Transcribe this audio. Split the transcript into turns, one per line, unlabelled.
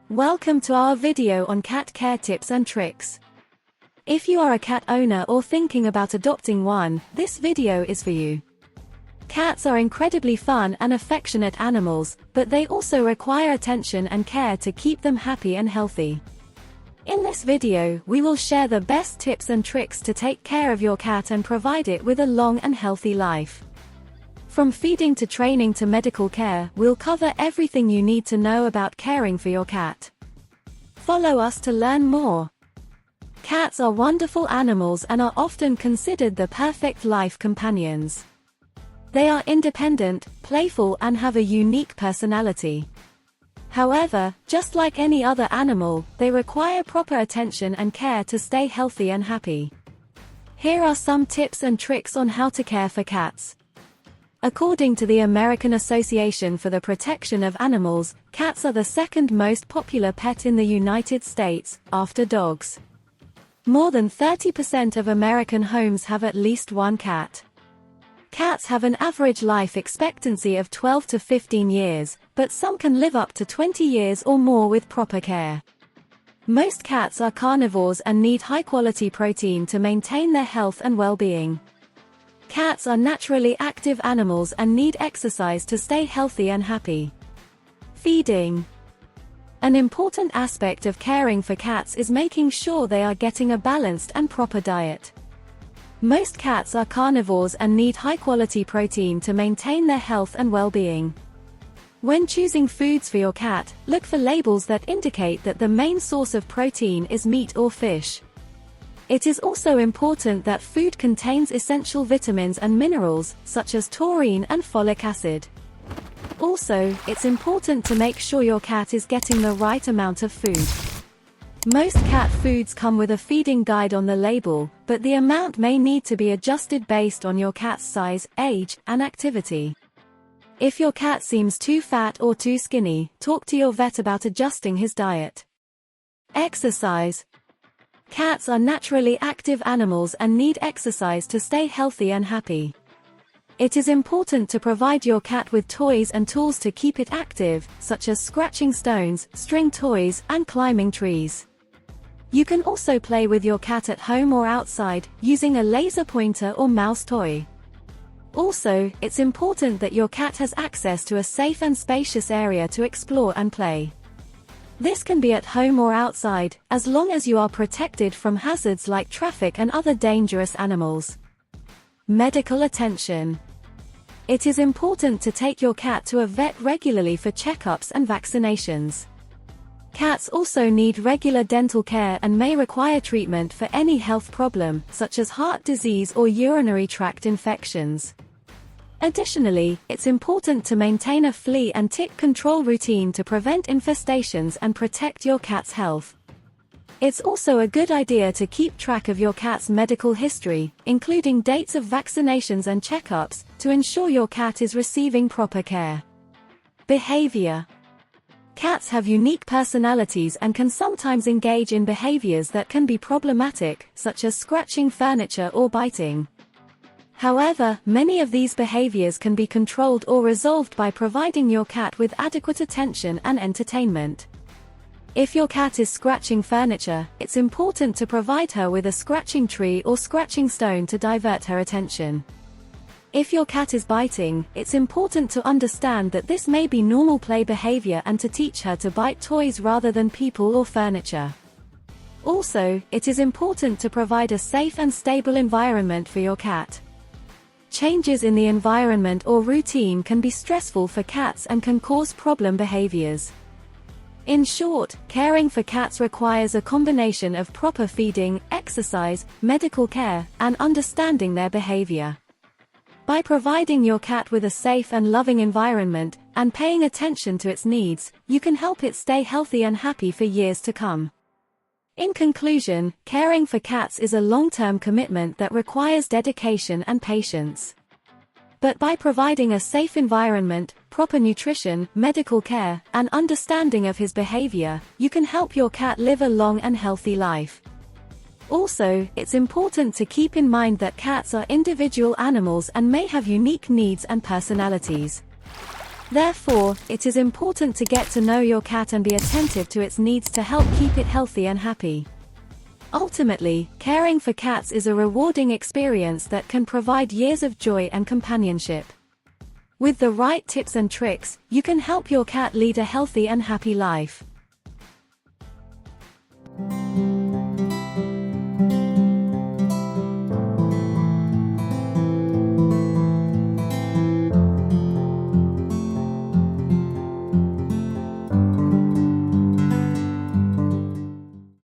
Welcome to our video on cat care tips and tricks. If you are a cat owner or thinking about adopting one, this video is for you. Cats are incredibly fun and affectionate animals, but they also require attention and care to keep them happy and healthy. In this video, we will share the best tips and tricks to take care of your cat and provide it with a long and healthy life. From feeding to training to medical care, we'll cover everything you need to know about caring for your cat. Follow us to learn more. Cats are wonderful animals and are often considered the perfect life companions. They are independent, playful, and have a unique personality. However, just like any other animal, they require proper attention and care to stay healthy and happy. Here are some tips and tricks on how to care for cats. According to the American Association for the Protection of Animals, cats are the second most popular pet in the United States, after dogs. More than 30% of American homes have at least one cat. Cats have an average life expectancy of 12 to 15 years, but some can live up to 20 years or more with proper care. Most cats are carnivores and need high-quality protein to maintain their health and well-being. Cats are naturally active animals and need exercise to stay healthy and happy. Feeding. An important aspect of caring for cats is making sure they are getting a balanced and proper diet. Most cats are carnivores and need high-quality protein to maintain their health and well-being. When choosing foods for your cat, look for labels that indicate that the main source of protein is meat or fish. It is also important that food contains essential vitamins and minerals, such as taurine and folic acid. Also, it's important to make sure your cat is getting the right amount of food. Most cat foods come with a feeding guide on the label, but the amount may need to be adjusted based on your cat's size, age, and activity. If your cat seems too fat or too skinny, talk to your vet about adjusting his diet. Exercise. Cats are naturally active animals and need exercise to stay healthy and happy. It is important to provide your cat with toys and tools to keep it active, such as scratching stones, string toys, and climbing trees. You can also play with your cat at home or outside, using a laser pointer or mouse toy. Also, it's important that your cat has access to a safe and spacious area to explore and play. This can be at home or outside, as long as you are protected from hazards like traffic and other dangerous animals. Medical attention. It is important to take your cat to a vet regularly for checkups and vaccinations. Cats also need regular dental care and may require treatment for any health problem, such as heart disease or urinary tract infections. Additionally, it's important to maintain a flea and tick control routine to prevent infestations and protect your cat's health. It's also a good idea to keep track of your cat's medical history, including dates of vaccinations and checkups, to ensure your cat is receiving proper care. Behavior. Cats have unique personalities and can sometimes engage in behaviors that can be problematic, such as scratching furniture or biting. However, many of these behaviors can be controlled or resolved by providing your cat with adequate attention and entertainment. If your cat is scratching furniture, it's important to provide her with a scratching tree or scratching stone to divert her attention. If your cat is biting, it's important to understand that this may be normal play behavior and to teach her to bite toys rather than people or furniture. Also, it is important to provide a safe and stable environment for your cat. Changes in the environment or routine can be stressful for cats and can cause problem behaviors. In short, caring for cats requires a combination of proper feeding, exercise, medical care, and understanding their behavior. By providing your cat with a safe and loving environment, and paying attention to its needs, you can help it stay healthy and happy for years to come. In conclusion, caring for cats is a long-term commitment that requires dedication and patience. But by providing a safe environment, proper nutrition, medical care, and understanding of his behavior, you can help your cat live a long and healthy life. Also, it's important to keep in mind that cats are individual animals and may have unique needs and personalities. Therefore, it is important to get to know your cat and be attentive to its needs to help keep it healthy and happy. Ultimately, caring for cats is a rewarding experience that can provide years of joy and companionship. With the right tips and tricks, you can help your cat lead a healthy and happy life.